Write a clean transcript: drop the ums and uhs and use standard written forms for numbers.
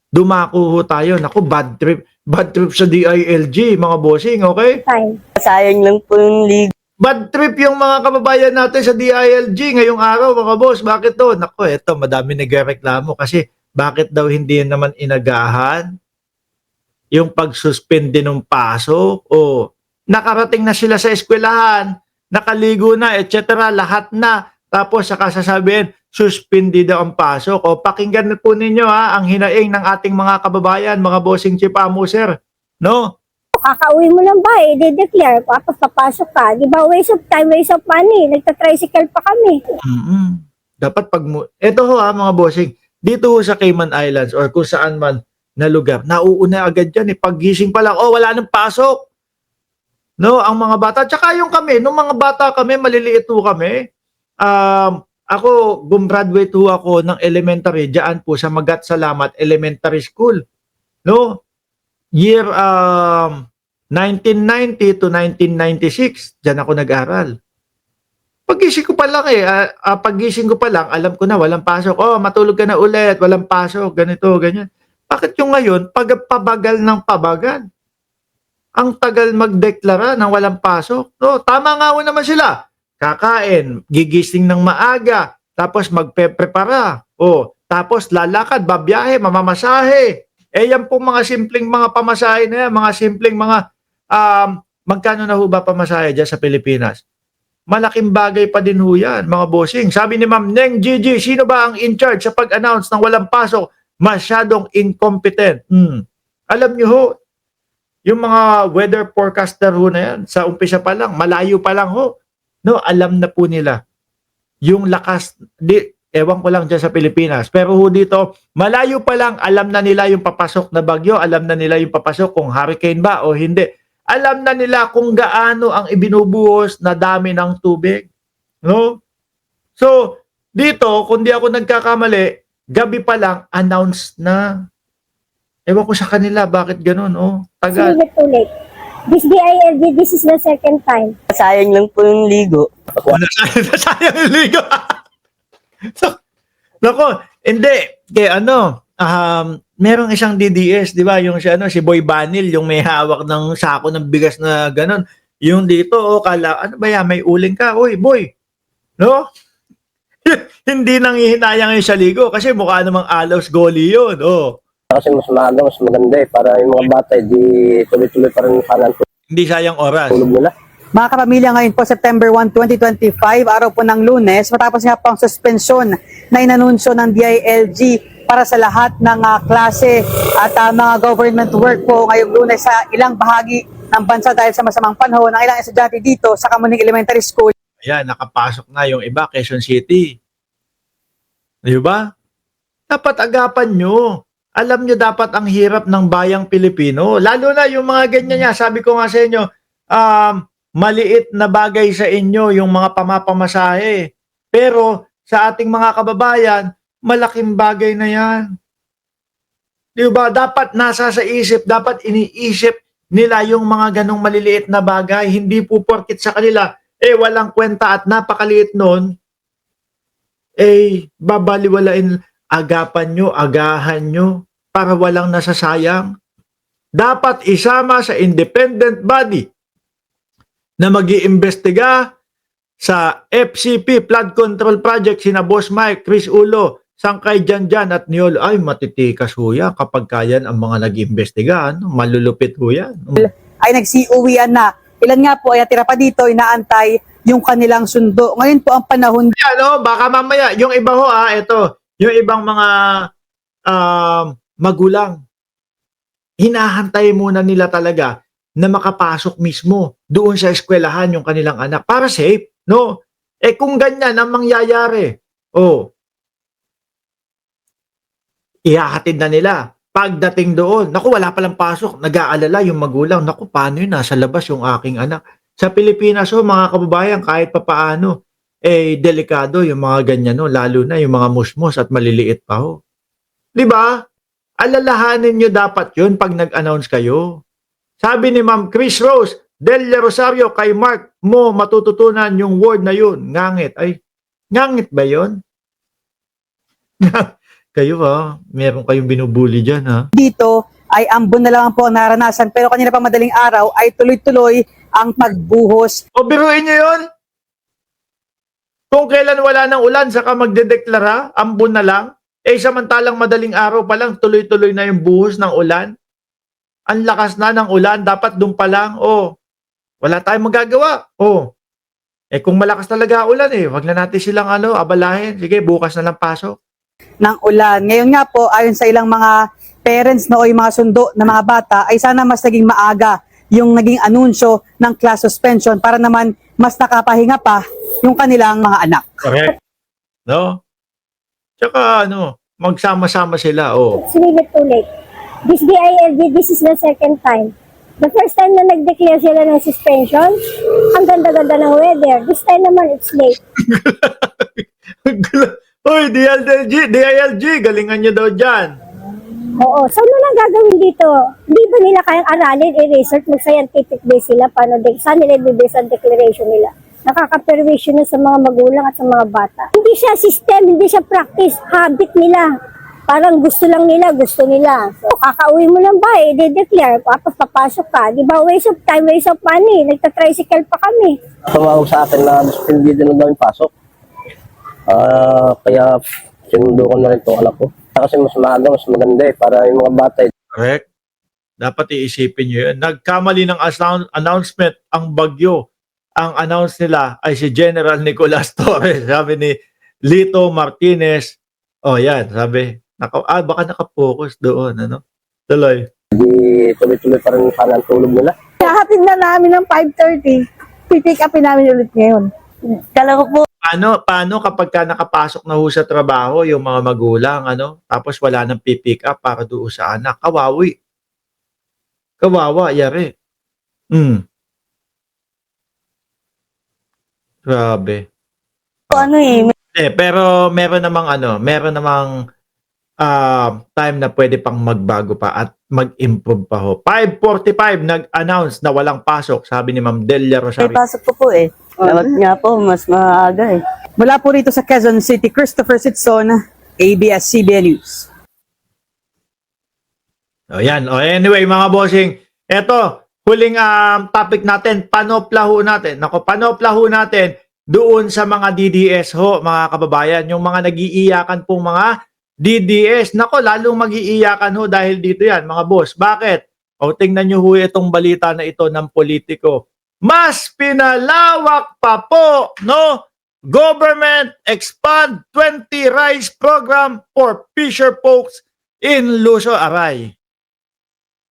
dumako ho tayo. Naku, bad trip. Bad trip sa DILG, mga bossing, okay? Sayang lang po yung ligo. Bad trip yung mga kababayan natin sa DILG ngayong araw, mga boss. Bakit to? Naku, eto, madami nagreklamo kasi bakit daw hindi naman inagahan yung pagsuspende ng pasok o nakarating na sila sa eskwelahan, nakaligo na, etc. Lahat na. Tapos saka sasabihin, suspindi daw ang pasok. O pakinggan na po ninyo ha, ang hinaing ng ating mga kababayan, mga bossing chief sir. No? Kakauwi mo lang ba de-declare, tapos papasok ka. Di ba, waste of time, waste of money. Nagta-tricycle pa kami. Dapat pag eto ho ha, mga bossing, dito ho sa Cayman Islands or kung saan man na lugar, nauuna agad yan paggising pa lang, oh wala nang pasok. No, ang mga bata, tsaka yung kami, nung mga bata kami, maliliit ho kami. Ako, gumraduate ho ako ng elementary diyan po sa Magat Salamat Elementary School. No? Year 1990 to 1996, diyan ako nag-aral. Pagising ko pa lang pagising ko pa lang, alam ko na walang pasok. Oh, matulog ka na ulit, walang pasok, ganito, ganyan. Bakit yung ngayon, pabagal ng pabagal? Ang tagal magdeklara ng walang pasok. No, tama nga ho naman sila. Kakain, gigising ng maaga, tapos magpe-prepara. Oh, tapos lalakad, babiyahe, mamamasahe. Yan pong mga simpleng mga pamasahe na yan, mga simpleng mga magkano na ho ba pamasahe dyan sa Pilipinas? Malaking bagay pa din ho yan, mga bossing. Sabi ni Ma'am Neng Gigi, sino ba ang in charge sa pag-announce ng walang pasok? Masyadong incompetent. Alam niyo ho, yung mga weather forecaster ho na yan, sa umpisa pa lang, malayo pa lang ho, no, alam na po nila yung lakas, ewan ko lang dyan sa Pilipinas, pero ho dito, malayo pa lang, alam na nila yung papasok na bagyo, alam na nila yung papasok kung hurricane ba o hindi. Alam na nila kung gaano ang ibinubuhos na dami ng tubig. No? So, dito, kung di ako nagkakamali, gabi pa lang, announce na. Ewan ko sa kanila, bakit ganun? Oh, tagal. Sulit-ulit. This DILG, this is the second time. Sayang lang po yung ligo. Nasayang yung ligo. So, nako, hindi. Kaya merong isang DDS, di ba? Yung si Boy Banil, yung may hawak ng sako ng bigas na ganun. Yung dito, kala, ano ba yan, may uling ka? Uy, boy. No? Hindi nanghihinayang yung sa ligo kasi mukha namang Alaws Goli yun. Oh. Kasi mas maaga, mas maganda para yung mga bata di tuloy-tuloy pa rin kanan Hindi sayang oras. tulog nila. Mga kapamilya, ngayon po, September 1, 2025, araw po ng Lunes, matapos nga po ang suspensyon na inanunsyo ng DILG para sa lahat ng klase at mga government work po ngayong Lunes sa ilang bahagi ng bansa dahil sa masamang panahon ng ilang estudyante dito sa Kamuning Elementary School. Ayan, nakapasok na yung iba, Quezon City. Di ba? Dapat agapan nyo. Alam nyo dapat ang hirap ng bayang Pilipino. Lalo na yung mga ganyan niya. Sabi ko nga sa inyo, maliit na bagay sa inyo yung mga pamapamasahe. Pero sa ating mga kababayan, malaking bagay na yan. Di ba? Dapat nasa sa isip, dapat iniisip nila yung mga ganong maliliit na bagay. Hindi po porkit sa kanila, walang kwenta at napakaliit nun, babaliwalain, agapan nyo, agahan nyo, para walang nasasayang. Dapat isama sa independent body na mag-iimbestiga sa FCP, Flood Control Project, sina Boss Mike, Chris Ulo, Sangkay Janjan at Niolo. Ay, matitikas ho yan kapag kayan ang mga nag-iimbestiga. Malulupit ho yan. Ay nagsiuwian na. Ilan nga po ay natira pa dito, inaantay yung kanilang sundo. Ngayon po ang panahon. Baka mamaya, yung iba ho ito, yung ibang mga magulang, hinahantay muna nila talaga na makapasok mismo doon sa eskwelahan yung kanilang anak para safe, no? Kung ganyan ang mangyayari, ihahatid na nila. Pagdating doon, naku, wala palang pasok, nag-aalala yung magulang, naku, paano yun, nasa labas yung aking anak. Sa Pilipinas, mga kababayan, kahit papaano, delikado yung mga ganyan, no? Lalo na yung mga musmos at maliliit pa ho. Di ba? Alalahanin nyo dapat yun pag nag-announce kayo. Sabi ni Ma'am Chris Rose, Delia Rosario, kay Mark mo matututunan yung word na yun, ngangit. Ay, ngangit ba yun? kayo ha. Meron kayong binubuli dyan ha. dito ay ambon na lang po ang naranasan pero kanina pa madaling araw ay tuloy-tuloy ang pagbuhos. O biruin nyo yun? Kung kailan wala ng ulan, saka magdedeklara, ambon na lang. Eh samantalang madaling araw pa lang, tuloy-tuloy na yung buhos ng ulan. Ang lakas na ng ulan, dapat doon pa lang. Oh, wala tayong magagawa. Oh, eh kung malakas talaga ulan wag na natin silang abalahin. Sige, bukas na lang pasok. Ng ulan. Ngayon nga po, ayon sa ilang mga parents o yung mga sundo ng mga bata, ay sana mas naging maaga yung naging anunsyo ng class suspension para naman mas nakapahinga pa yung kanilang mga anak. Correct. No? Tsaka magsama-sama sila. Oh. It's really too late. This DILG, this is the second time. The first time na nag-declare sila ng suspension, ang ganda-ganda ng weather. This time naman, it's late. Uy, DILG, galingan nyo daw dyan. Oo. So, ano lang gagawin dito? Hindi ba nila kayang aralin, i-research, mag-scientific base sila, saan nila i-base ang declaration nila? Nakaka-permission na sa mga magulang at sa mga bata. Hindi siya system, hindi siya practice, habit nila. Parang gusto lang nila, gusto nila. So, kakauwi mo lang ba de-declare, tapos papasok ka. Di ba, waste of time, waste of money. Nagta-tricycle pa kami. Tumawag sa akin na suspendido na daw yung pasok. Kaya sinundo ko na rin itong anak ko. Kasi mas maaga, mas maganda para yung mga bata. Correct. Dapat iisipin nyo yun. Nagkamali ng announcement ang Bagyo. Ang announce nila ay si General Nicolas Torres. Sabi ni Lito Martinez. Oh, yan. Sabi, baka nakapokus doon. Tuloy. Di tuloy-tuloy pa rin sana ang tulog nila. Hatid na namin ng 5:30. Pipick upin namin ulit ngayon. Kala ko po, Paano kapag ka nakapasok na ho sa trabaho yung mga magulang, tapos wala nang pipick up para doon sa anak? Kawawi. Kawawa, yari. Grabe. Pero meron namang time na pwede pang magbago pa at mag-improve pa ho. 5:45 nag-announce na walang pasok, sabi ni Ma'am Delia may Rosario. pasok po Dapat nga po, mas maaga Mula po rito sa Quezon City, Christopher Sitson, ABS-CBN News. Yan. Anyway, mga bossing, eto, huling topic natin, panopla ho natin. Panopla ho natin doon sa mga DDS ho, mga kababayan, yung mga nag-iiyakan pong mga DDS. Lalong mag-iiyakan ho dahil dito yan, mga boss. Bakit? Tingnan nyo ho itong balita na ito ng politiko. Mas pinalawak pa po, Government expand 20 rice program for fisher folks in Luso, Aray.